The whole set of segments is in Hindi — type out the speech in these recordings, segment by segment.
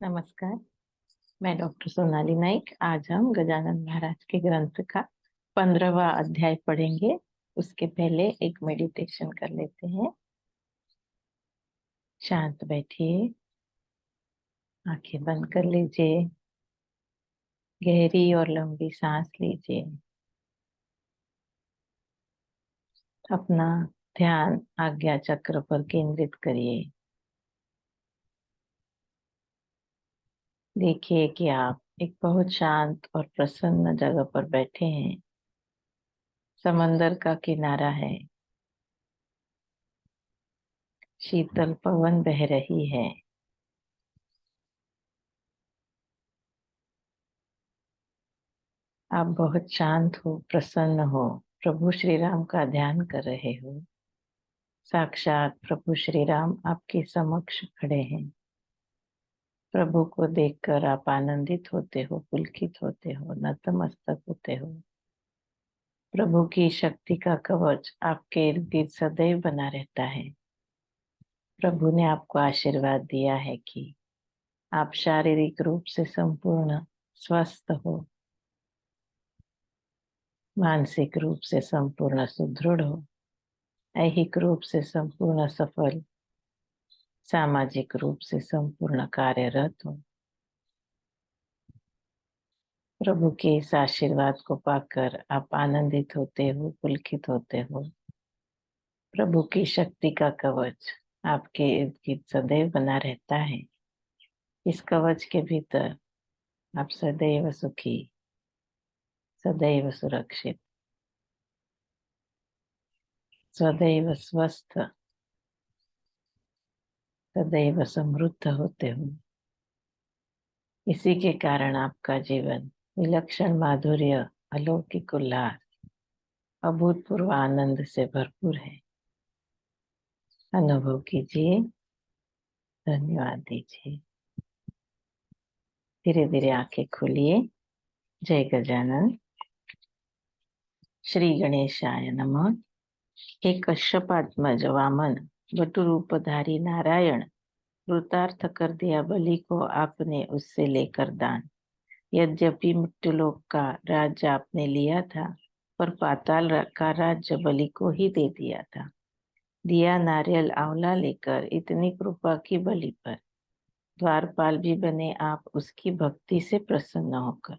नमस्कार। मैं डॉक्टर सोनाली नाइक। आज हम गजानन महाराज के ग्रंथ का 15वां अध्याय पढ़ेंगे। उसके पहले एक मेडिटेशन कर लेते हैं। शांत बैठिए, आंखें बंद कर लीजिए, गहरी और लंबी सांस लीजिए। अपना ध्यान आज्ञा चक्र पर केंद्रित करिए। देखिए कि आप एक बहुत शांत और प्रसन्न जगह पर बैठे हैं। समंदर का किनारा है, शीतल पवन बह रही है। आप बहुत शांत हो, प्रसन्न हो, प्रभु श्री राम का ध्यान कर रहे हो। साक्षात प्रभु श्री राम आपके समक्ष खड़े हैं। प्रभु को देखकर आप आनंदित होते हो, पुलकित होते हो, नतमस्तक होते हो। प्रभु की शक्ति का कवच आपके इर्द गिर्द सदैव बना रहता है। प्रभु ने आपको आशीर्वाद दिया है कि आप शारीरिक रूप से संपूर्ण स्वस्थ हो, मानसिक रूप से संपूर्ण सुदृढ़ हो, ऐहिक रूप से संपूर्ण सफल, सामाजिक रूप से संपूर्ण कार्यरत हो। प्रभु के इस आशीर्वाद को पाकर आप आनंदित होते हो, पुलकित होते हो। प्रभु की शक्ति का कवच आपके इर्द गिर्द सदैव बना रहता है। इस कवच के भीतर आप सदैव सुखी, सदैव सुरक्षित, सदैव स्वस्थ, सदैव समृद्ध होते हो। इसी के कारण आपका जीवन विलक्षण माधुर्य, अलौकिक उल्लास, अभूतपूर्व आनंद से भरपूर है। अनुभव कीजिए, धन्यवाद दीजिए। धीरे धीरे आंखें खोलिए। जय गजानन। श्री गणेशाय नमः। हे कश्यपात्मज वामन, वटुरूपधारी नारायण, कृतार्थ कर दिया बलि को आपने उससे लेकर दान। यद्यपि मृत्युलोक का राज्य आपने लिया था, पर पाताल का राज्य बलि को ही दे दिया था। दिया नारियल आंवला लेकर इतनी कृपा की बलि पर। द्वारपाल भी बने आप उसकी भक्ति से प्रसन्न होकर।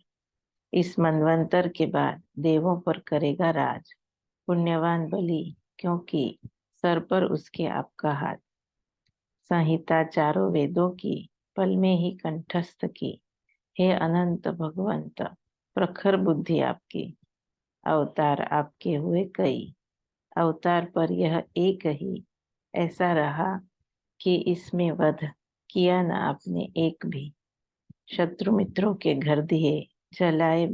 इस मनवंतर के बाद देवों पर करेगा राज पुण्यवान बलि, क्योंकि सर पर उसके आपका हाथ। संहिता चारों वेदों की पल में ही कंठस्थ की। हे अनंत भगवंत, प्रखर बुद्धि आपकी। अवतार आपके हुए कई, अवतार पर यह एक ही ऐसा रहा कि इसमें वध किया न आपने एक भी। शत्रु मित्रों के घर दिए, जलाए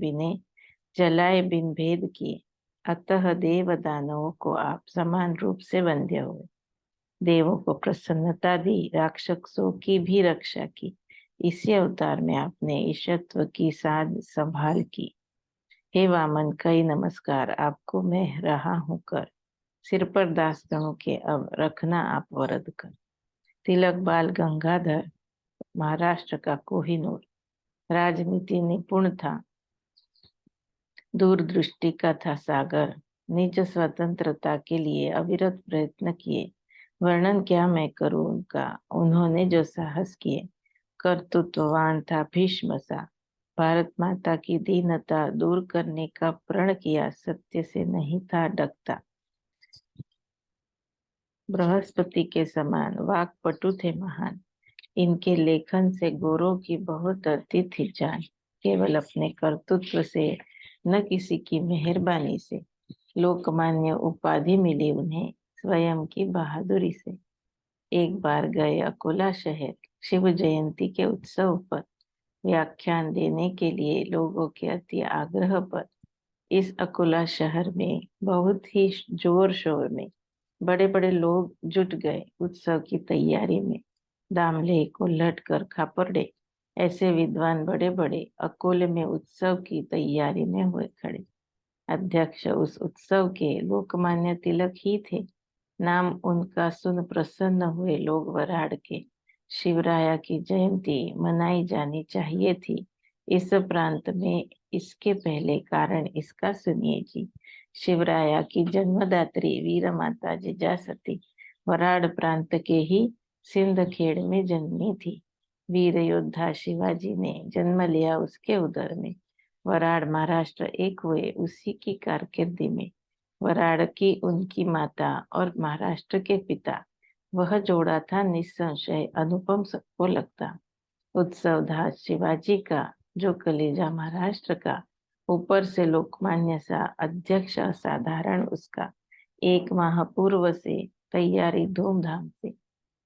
बिन भेद किए। अतः देव दानवों को आप समान रूप से वंद्य हुए। देवों को प्रसन्नता दी, राक्षसों की भी रक्षा की। इसी अवतार में आपने ईशत्व की साध संभाल की। हे वामन, कई नमस्कार आपको मैं रहा हूं कर। सिर पर दासगणों के अब रखना आप वरद कर। तिलक बाल गंगाधर, महाराष्ट्र का कोहिनूर, राजनीति निपुण था, दूरदृष्टि का था सागर। निज स्वतंत्रता के लिए अविरत प्रयत्न किए। वर्णन क्या मैं करूं उनका, उन्होंने जो साहस किए। कर्तृत्ववान था भीष्म सा, भारत माता की दीनता दूर करने का प्रण किया, सत्य से नहीं था डरता। बृहस्पति के समान वाक्पटु थे महान, इनके लेखन से गोरों की बहुत डरती थी जान। केवल अपने कर्तृत्व से, न किसी की मेहरबानी से, लोकमान्य उपाधि मिली उन्हें स्वयं की बहादुरी से। एक बार गए अकोला शहर, शिव जयंती के उत्सव पर व्याख्यान देने के लिए लोगों के अति आग्रह पर। इस अकोला शहर में बहुत ही जोर शोर में बड़े बड़े लोग जुट गए उत्सव की तैयारी में। दामले को लटकर खापरड़े ऐसे विद्वान बड़े बड़े अकोले में उत्सव की तैयारी में हुए खड़े। अध्यक्ष उस उत्सव के लोकमान्य तिलक ही थे। नाम उनका सुन प्रसन्न हुए लोग वराड़ के। शिवराया की जयंती मनाई जानी चाहिए थी इस प्रांत में। इसके पहले कारण इसका सुनिए जी। शिवराया की जन्मदात्री वीर माता जिजासती वराड़ प्रांत के ही सिंदखेड़ में जन्मी थी। वीर योद्धा शिवाजी ने जन्म लिया उसके उदर में। वराड़ महाराष्ट्र एक हुए उसी की कारकिर्दी में। वराड़ की उनकी माता और महाराष्ट्र के पिता, वह जोड़ा था निस्संशय अनुपम सबको लगता। उत्सवधार शिवाजी का जो कलेजा महाराष्ट्र का, ऊपर से लोकमान्य सा अध्यक्ष असाधारण उसका। एक माह पूर्व से तैयारी धूमधाम से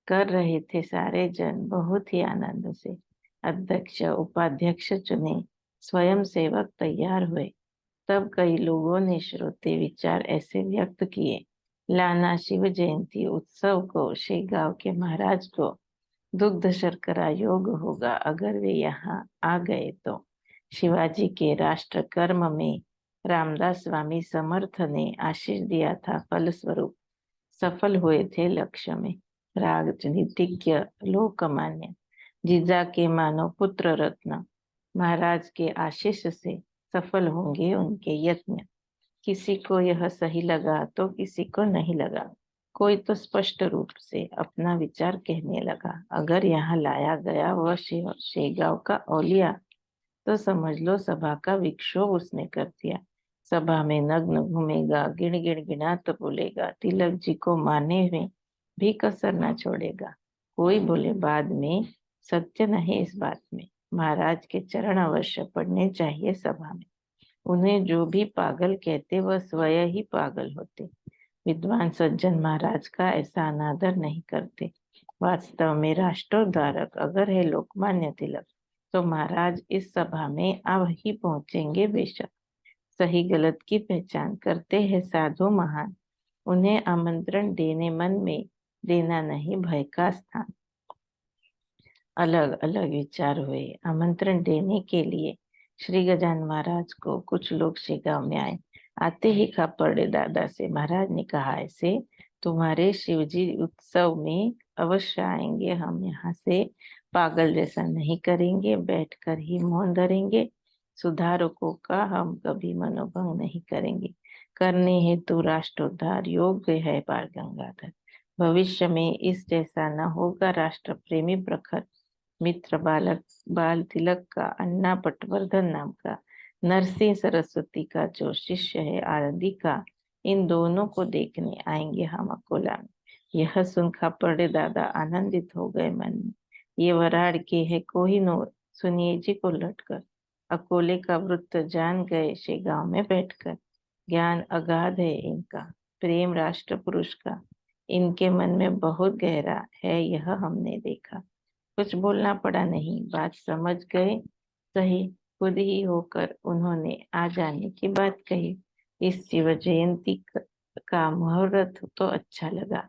कर रहे थे सारे जन बहुत ही आनंद से। अध्यक्ष उपाध्यक्ष चुने, स्वयं सेवक तैयार हुए। तब कई लोगों ने श्रोते विचार ऐसे व्यक्त किए, लाना शिव जयंती उत्सव को शेगांव के महाराज को दुग्ध शर्करा योग होगा अगर वे यहाँ आ गए तो। शिवाजी के राष्ट्र कर्म में रामदास स्वामी समर्थ ने आशीष दिया था, फलस्वरूप सफल हुए थे लक्ष्य में। राजनीतिज्ञ लोकमान्य जीजा के मानो पुत्र रत्न महाराज के आशीष से सफल होंगे उनके यत्न। किसी को यह सही लगा तो किसी को नहीं लगा। कोई तो स्पष्ट रूप से अपना विचार कहने लगा, अगर यहाँ लाया गया वह शेगांव का औलिया तो समझ लो सभा का विक्षोभ उसने कर दिया। सभा में नग्न घूमेगा, गिण गिण गिनात बोलेगा, तिलक जी को मारने में भी कसर न छोड़ेगा। कोई बोले बाद में, सत्य नहीं इस बात में। महाराज के चरण अवश्य पड़ने चाहिए सभा में। उन्हें जो भी पागल कहते वह स्वयं ही पागल होते। विद्वान सज्जन महाराज का ऐसा अनादर नहीं करते। वास्तव में राष्ट्रोद्धारक अगर है लोकमान्य तिलक, तो महाराज इस सभा में अब ही पहुंचेंगे बेशक। सही गलत की पहचान करते हैं साधु महान, उन्हें आमंत्रण देने मन में देना नहीं भय का स्थान। अलग अलग विचार हुए। आमंत्रण देने के लिए श्री गजानन महाराज को कुछ लोग शेगांव में आए। आते ही खापड़े दादा से महाराज ने कहा, ऐसे तुम्हारे शिवजी उत्सव में अवश्य आएंगे। हम यहाँ से पागल जैसा नहीं करेंगे, बैठकर ही मौन धरेंगे। सुधारकों का हम कभी मनोभंग नहीं करेंगे। करने हेतु राष्ट्रोद्धार योग्य है बाल गंगाधर। भविष्य में इस जैसा न होगा। राष्ट्र प्रेमी प्रखर मित्र बालक बाल तिलक का, अन्ना पटवर्धन नाम का, नरसिंह सरस्वती का जो शिष्य है आरदी का, इन दोनों को देखने आएंगे हम अकोला में। यह सुन खापड़े दादा आनंदित हो गए मन में। ये वराड़ के है कोहिनूर, सुनिए जी को लटकर। अकोले का वृत्त जान गए शेगांव में बैठकर। ज्ञान अगाध है इनका, प्रेम राष्ट्र पुरुष का इनके मन में बहुत गहरा है, यह हमने देखा। कुछ बोलना पड़ा नहीं, बात समझ गए सही। खुद ही होकर उन्होंने आ जाने की बात कही। इस शिव जयंती का मुहूर्त तो अच्छा लगा।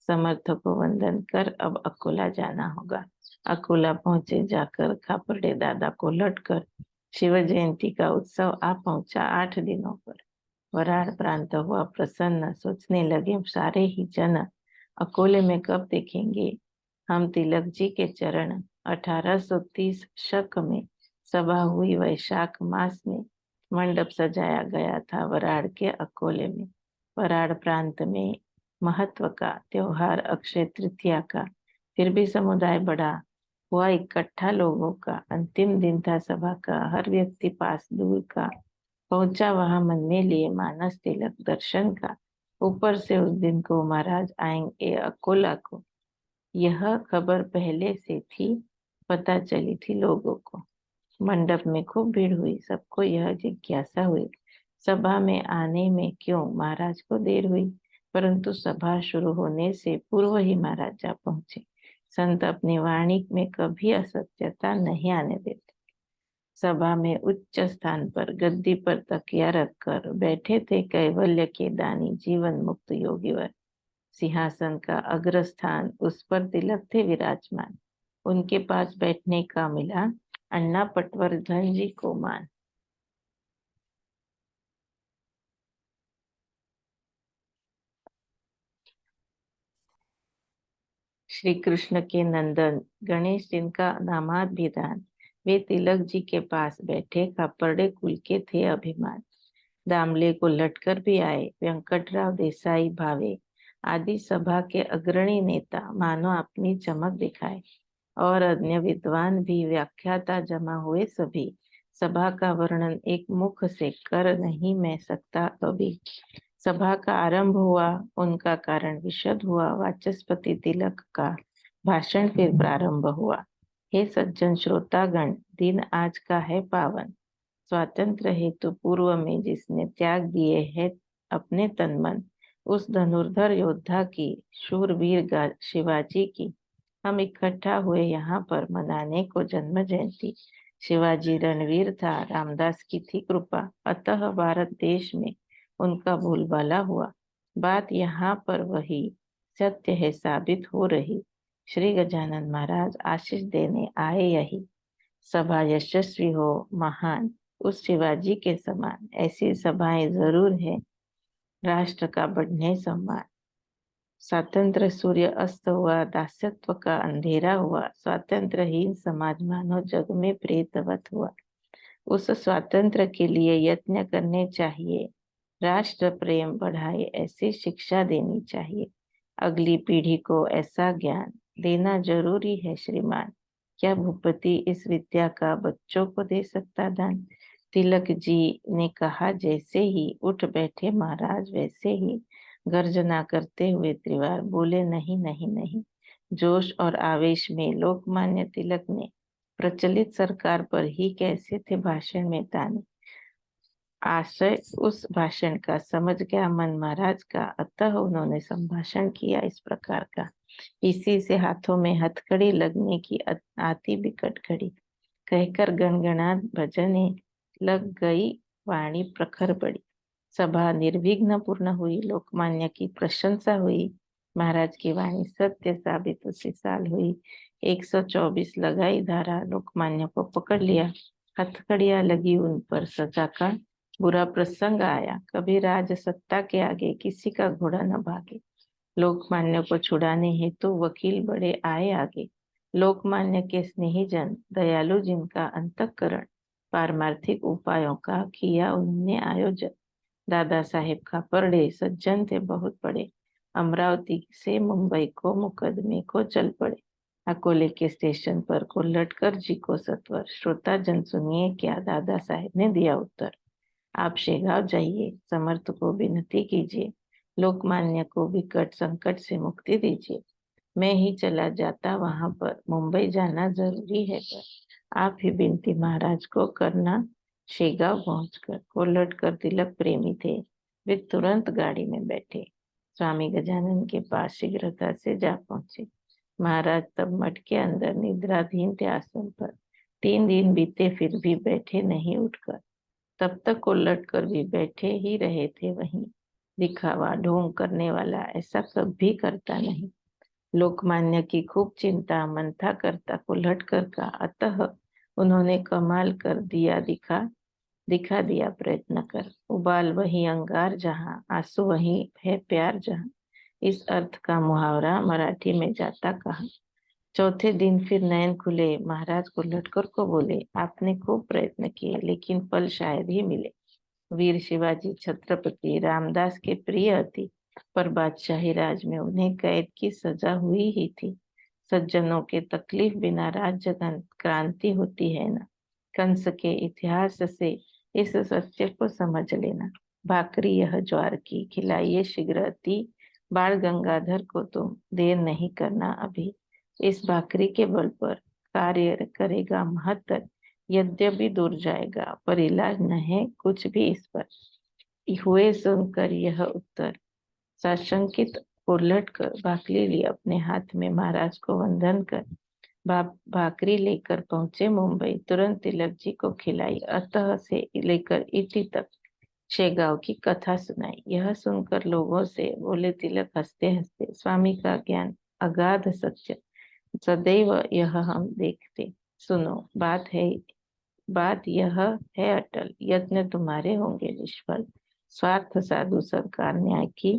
समर्थ को वंदन कर अब अकोला जाना होगा। अकोला पहुंचे, जाकर खापड़े दादा को लटकर शिव जयंती का उत्सव आ पहुंचा 8 दिनों पर। वराड़ प्रांत हुआ प्रसन्न, सोचने लगे सारे ही जन, अकोले में कब देखेंगे हम तिलक जी के चरण। 1830 शक में सभा हुई। वैशाख मास में मंडप सजाया गया था वराड़ के अकोले में। वराड़ प्रांत में महत्व का त्योहार अक्षय तृतीया का, फिर भी समुदाय बड़ा हुआ इकट्ठा लोगों का। अंतिम दिन था सभा का, हर व्यक्ति पास दूर का पहुंचा वहां मन में लिए मानस तिलक दर्शन का। ऊपर से उस दिन को महाराज आएंगे अकोला को, यह खबर पहले से थी, पता चली थी लोगों को। मंडप में खूब भीड़ हुई। सबको यह जिज्ञासा हुई, सभा में आने में क्यों महाराज को देर हुई। परंतु सभा शुरू होने से पूर्व ही महाराज जा पहुंचे। संत अपनी वाणी में कभी असत्यता नहीं आने देते। सभा में उच्च स्थान पर गद्दी पर तकिया रखकर बैठे थे कैवल्य के दानी जीवन मुक्त योगीवर। सिंहासन का अग्रस्थान, उस पर तिलक थे विराजमान। उनके पास बैठने का मिला अन्ना पटवर्धन जी को मान। श्री कृष्ण के नंदन गणेश जिनका दामाद विधान, वे तिलक जी के पास बैठे खापर्डे कुल के थे अभिमान। दामले को लटकर भी आए वेंकटराव देसाई भावे, आदि सभा के अग्रणी नेता मानो अपनी चमक दिखाए। और अन्य विद्वान भी व्याख्याता जमा हुए सभी, सभा का वर्णन एक मुख से कर नहीं मैं सकता कभी। सभा का आरंभ हुआ, उनका कारण विशद हुआ, वाचस्पति तिलक का भाषण फिर प्रारंभ हुआ। हे सज्जन श्रोतागण, दिन आज का है पावन। स्वातंत्र हेतु पूर्व में जिसने त्याग दिए हैं अपने तन मन, उस धनुर्धर योद्धा की, शूरवीर शिवाजी की, हम इकट्ठा हुए यहाँ पर मनाने को जन्म जयंती। शिवाजी रणवीर था, रामदास की थी कृपा, अतः भारत देश में उनका बोलबाला हुआ। बात यहाँ पर वही सत्य है साबित हो रही, श्री गजानन महाराज आशीष देने आए यही। सभा यशस्वी हो महान, उस शिवाजी के समान, ऐसी सभाएं जरूर है, राष्ट्र का बढ़ने सम्मान। स्वातंत्र सूर्य अस्त हुआ, दासत्व का अंधेरा हुआ, स्वातंत्रहीन समाज मानो जग में प्रेतवत हुआ। उस स्वातंत्र के लिए यत्न करने चाहिए, राष्ट्र प्रेम बढ़ाए ऐसी शिक्षा देनी चाहिए। अगली पीढ़ी को ऐसा ज्ञान देना जरूरी है श्रीमान। क्या भूपति इस विद्या का बच्चों को दे सकता दान? तिलक जी ने कहा जैसे ही, उठ बैठे महाराज वैसे ही, गर्जना करते हुए त्रिवार बोले नहीं नहीं नहीं। जोश और आवेश में लोकमान्य तिलक ने प्रचलित सरकार पर ही कैसे थे भाषण में ताने। आशय उस भाषण का समझ गया मन महाराज का, अतः उन्होंने संभाषण किया इस प्रकार का। इसी से हाथों में हथकड़ी लगने की आती बिकट घड़ी, कहकर गणगणात भजने लग गई, वाणी प्रखर बड़ी। सभा निर्विघ्न पूर्ण हुई, लोकमान्य की प्रशंसा हुई, महाराज की वाणी सत्य साबित उसी साल हुई। 124 लगाई धारा, लोकमान्य को पकड़ लिया, हथकड़ियां लगी उन पर, सजा का बुरा प्रसंग आया। कभी राज सत्ता के आगे किसी का घोड़ा न भागे, लोकमान्य को छुड़ाने हेतु वकील बड़े आए आगे। लोकमान्य के स्नेहीजन दयालु जिनका अंतःकरण, पारमार्थिक उपायों का किया उन्होंने आयोजन। दादा साहेब खापर्डे सज्जन थे बहुत बड़े, अमरावती से मुंबई को मुकदमे को चल पड़े। अकोले के स्टेशन पर को लटकर जी को सत्वर, श्रोता जन सुनिए क्या दादा साहेब ने दिया उत्तर। आप शेगांव जाइए, समर्थ को विनती कीजिए, लोकमान्य को विकट संकट से मुक्ति दीजिए। मैं ही चला जाता वहां पर, मुंबई जाना जरूरी है पर आप ही विनती महाराज को करना। शेगांव पहुंचकर कोल्हट कर तिलक प्रेमी थे, वे तुरंत गाड़ी में बैठे, स्वामी गजानन के पास शीघ्रता से जा पहुंचे। महाराज तब मठ के अंदर निद्राधीन थे आसन पर। 3 दिन बीते फिर भी बैठे नहीं उठकर, तब तक कोल्हट कर भी बैठे ही रहे थे वहीं। दिखावा ढोंग करने वाला ऐसा कभी करता नहीं। लोकमान्य की खूब चिंता मंथा करता कुल्हटकर का, अतः उन्होंने कमाल कर दिया, दिखा दिया प्रयत्न कर। उबाल वही अंगार जहाँ, आंसू वही है प्यार जहाँ, इस अर्थ का मुहावरा मराठी में जाता कहाँ। चौथे दिन फिर नयन खुले, महाराज कुल्हटकर को बोले, आपने खूब प्रयत्न किए लेकिन फल शायद ही मिले। वीर शिवाजी छत्रपति रामदास के प्रिय अति, पर बादशाही राज में उन्हें कैद की सजा हुई ही थी। सज्जनों के तकलीफ बिना राज्य क्रांति होती है न। कंस के इतिहास से इस सत्य को समझ लेना। भाकरी यह ज्वार की खिलाइए शीघ्र अति, बाल गंगाधर को तुम देर नहीं करना अभी। इस भाकरी के बल पर कार्य करेगा महत्तर, यद्यपि दूर जाएगा पर इलाज न है कुछ भी इस पर। हुए सुनकर यह उत्तर, साशंकित उलट कर भाकरी ली अपने हाथ में, महाराज को वंदन कर भाकरी लेकर पहुंचे मुंबई। तुरंत तिलक जी को खिलाई, अतः से लेकर इति तक शेगांव की कथा सुनाई। यह सुनकर लोगों से बोले तिलक हंसते हंसते, स्वामी का ज्ञान अगाध सत्य, सदैव यह हम देखते। सुनो बात यह है अटल, यत्न तुम्हारे होंगे निष्फल। स्वार्थ साधु सरकार न्याय की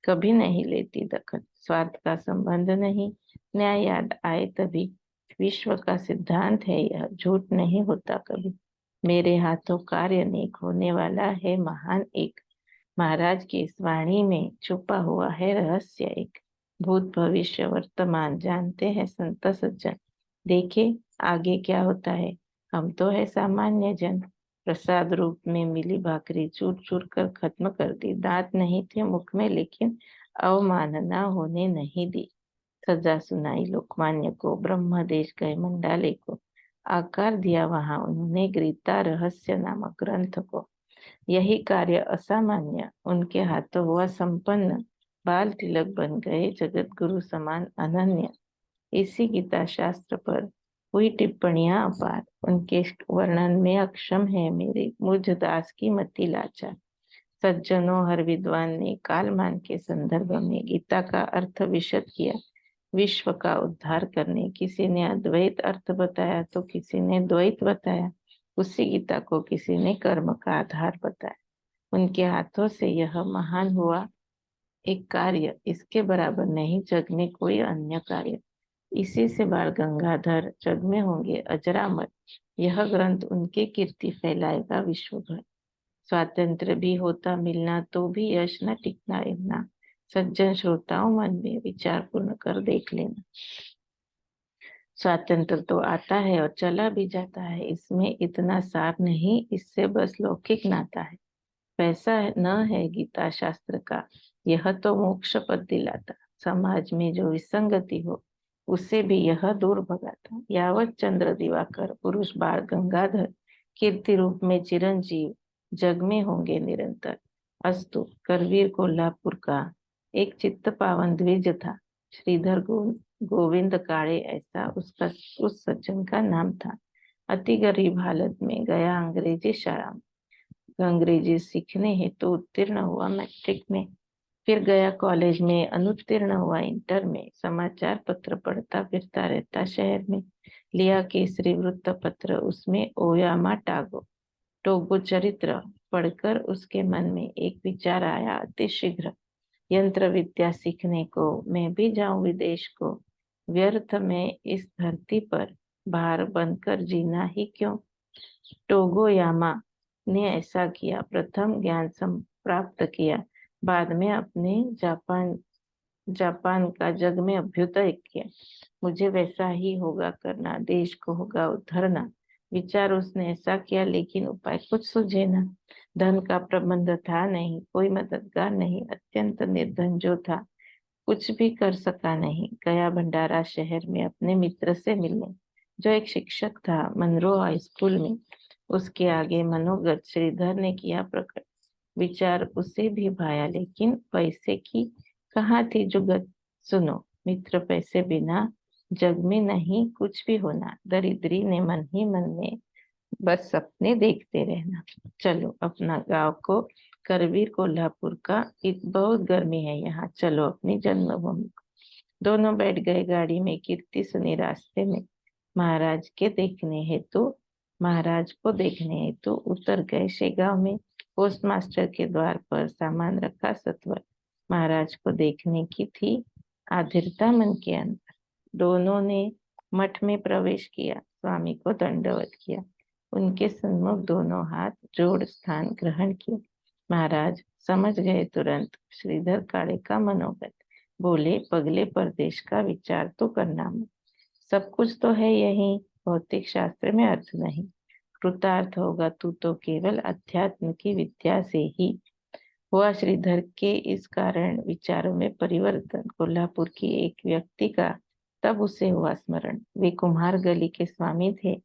कभी नहीं लेती दखल। स्वार्थ का संबंध नहीं, न्याय याद आए तभी। विश्व का सिद्धांत है यह, झूठ नहीं होता कभी। मेरे हाथों कार्य नेक होने वाला है महान एक। महाराज की इस वाणी में छुपा हुआ है रहस्य एक। भूत भविष्य वर्तमान जानते हैं संत सज्जन। देखे आगे क्या होता है, हम तो है सामान्य जन। प्रसाद रूप में मिली भाकरी चूर चूर कर खत्म कर दी। दांत नहीं थे मुख में लेकिन अवमानना होने नहीं दी। सजा सुनाई लोकमान्य को, ब्रह्मदेश गए मंडाले को। आकार दिया वहां उन्होंने गीता रहस्य नामक ग्रंथ को। यही कार्य असामान्य उनके हाथों हुआ संपन्न। बाल तिलक बन गए जगत गुरु समान अनन्य। इसी गीता शास्त्र पर हुई टिप्पणियां अपार। उनके वर्णन में अक्षम है मेरे मुझ दास की मति लाचार। सज्जनों हर विद्वान ने कालमान के संदर्भ में गीता का अर्थ विशद किया। विश्व का उद्धार करने किसी ने अद्वैत अर्थ बताया तो किसी ने द्वैत बताया। उसी गीता को किसी ने कर्म का आधार बताया। उनके हाथों से यह महान हुआ एक कार्य, इसके बराबर नहीं जग में कोई अन्य कार्य। इसी से बाल गंगाधर जग में होंगे अजरामर। यह ग्रंथ उनके कीर्ति फैलाएगा विश्व भर। स्वातंत्र भी होता मिलना तो भी यश न टिकना रहना। सज्जन श्रोताओं मन में विचार पूर्ण कर देख लेना। स्वातंत्र तो आता है और चला भी जाता है, इसमें इतना सार नहीं, इससे बस लौकिक नाता है। पैसा न है गीता शास्त्र का, यह तो मोक्ष पद दिलाता। समाज में जो विसंगति हो उसे भी यह दूर भगाता। यावत चंद्र दिवाकर पुरुष बाल गंगाधर कीर्ति रूप में चिरंजीव जग में होंगे निरंतर। अस्तु। करवीर कोल्हापुर का एक चित्त पावन द्विज था। श्रीधर गोविंद काळे ऐसा उसका उस सज्जन का नाम था। अति गरीब हालत में गया अंग्रेजी शाला में। अंग्रेजी सीखने हेतु तो उत्तीर्ण हुआ मैट्रिक में। फिर गया कॉलेज में, अनुत्तीर्ण हुआ इंटर में। समाचार पत्र पढ़ता फिरता रहता शहर में। लिया केसरी वृत्त पत्र, उसमें ओयामा टोगो चरित्र पढ़कर उसके मन में एक विचार आया अति शीघ्र। यंत्र विद्या सीखने को मैं भी जाऊं विदेश को। व्यर्थ में इस धरती पर भार बनकर जीना ही क्यों। टोगोयामा ने ऐसा किया। प्रथम ज्ञान प्राप्त किया, बाद में अपने जापान जापान का जग में अभ्युदय किया। मुझे वैसा ही होगा करना, देश को होगा उद्धरना। विचार उसने ऐसा किया लेकिन उपाय कुछ सूझे ना। धन का प्रबंध था नहीं, कोई मददगार नहीं, अत्यंत निर्धन जो था, कुछ भी कर सका नहीं। गया भंडारा शहर में अपने मित्र से मिलने, जो एक शिक्षक था मनरो हाई स्कूल में। उसके आगे मनोगत श्रीधर ने किया प्रकट। विचार उसे भी भाया लेकिन पैसे की कहाँ थी जुगत। सुनो मित्र, पैसे बिना जग में नहीं कुछ भी होना। दरिद्री ने मन ही मन में बस सपने देखते रहना। चलो अपना गांव को, करवीर कोल्हापुर का, बहुत गर्मी है यहाँ, चलो अपनी जन्मभूमि को। दोनों बैठ गए गाड़ी में। कीर्ति सुनी रास्ते में। महाराज के देखने हेतु महाराज को देखने हेतु उतर गए शेगांव में। पोस्ट मास्टर के द्वार पर सामान रखा सत्वर। महाराज को देखने की थी आधिरता मन के अंदर। दोनों ने मठ में प्रवेश किया, स्वामी को दंडवत किया। उनके सन्मुख दोनों हाथ जोड़ स्थान ग्रहण किया। महाराज समझ गए तुरंत श्रीधर काळे का मनोगत। बोले, पगले परदेश का विचार तो करना मत। सब कुछ तो है यही, भौतिक शास्त्र में अर्थ नहीं। कृतार्थ होगा तू तो केवल अध्यात्म की विद्या से ही। हुआ श्रीधर के इस कारण विचारों में परिवर्तन। कोल्हापुर की एक व्यक्ति का तब उसे हुआ स्मरण। वे कुम्हार गली के स्वामी थे,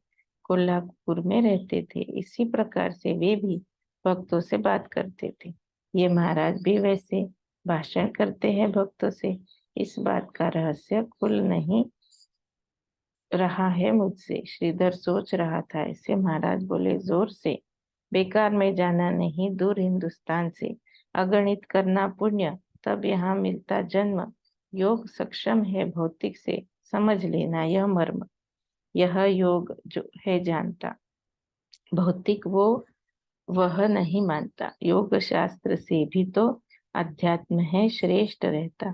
कोल्हापुर में रहते थे। इसी प्रकार से वे भी भक्तों से बात करते थे। ये महाराज भी वैसे भाषण करते हैं भक्तों से। इस बात का रहस्य खुल नहीं रहा है मुझसे। श्रीधर सोच रहा था। ऐसे महाराज बोले जोर से, बेकार में जाना नहीं दूर हिंदुस्तान से। अगणित करना पुण्य, तब यहाँ मिलता जन्म। योग सक्षम है भौतिक से, समझ लेना यह मर्म। यह योग जो है जानता, भौतिक वो वह नहीं मानता। योग शास्त्र से भी तो अध्यात्म है श्रेष्ठ रहता,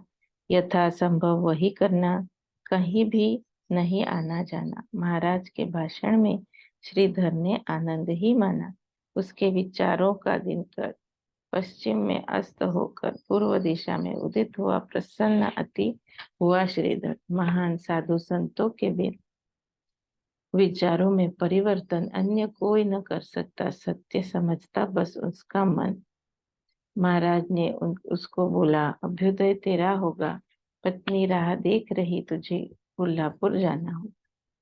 यथा संभव वही करना, कहीं भी नहीं आना जाना। महाराज के भाषण में श्रीधर ने आनंद ही माना। उसके विचारों का दिनकर पश्चिम में अस्त होकर पूर्व दिशा में उदित हुआ। प्रसन्न अति हुआ श्रीधर। महान साधु संतों के बिन विचारों में परिवर्तन अन्य कोई न कर सकता। सत्य समझता बस उसका मन। महाराज ने उसको बोला, अभ्युदय तेरा होगा, पत्नी राह देख रही, तुझे कोल्हापुर जाना हो।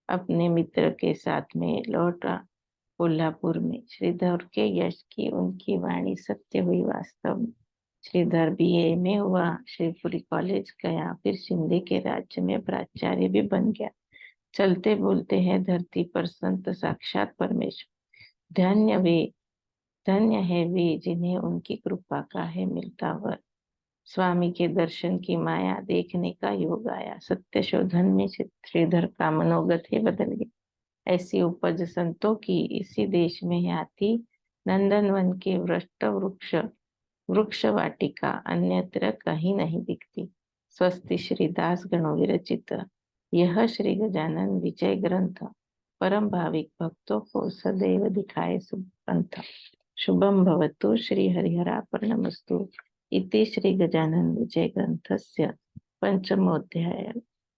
अपने मित्र के साथ में लौटा कोल्हापुर में। श्रीधर के यश की उनकी वाणी सत्य हुई वास्तव में। श्रीधर बीए में हुआ, शिवपुरी कॉलेज गया, फिर शिंदे के राज्य में प्राचार्य भी बन गया। चलते बोलते हैं धरती पर संत साक्षात परमेश्वर। धन्य है वे जिन्हें उनकी कृपा का है मिलता वर। स्वामी के दर्शन की माया देखने का योग आया। सत्य शोधन में श्रीधर का मनोगत ही बदल गया। ऐसी उपज संतों की इसी देश में है आती। नंदनवन के वृक्ष वाटिका अन्यत्र कहीं नहीं दिखती। स्वस्ति श्री दास गणों विरचित यह श्री गजानन विजय ग्रंथ परम भाविक भक्तों को सदैव दिखाए सुपंथ। शुभम भवतु श्री हरिहरार्पणमस्तु। इति श्री गजानन विजय ग्रंथस्य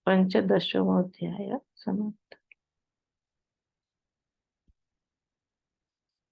पंचदशोऽध्याय समाप्तः।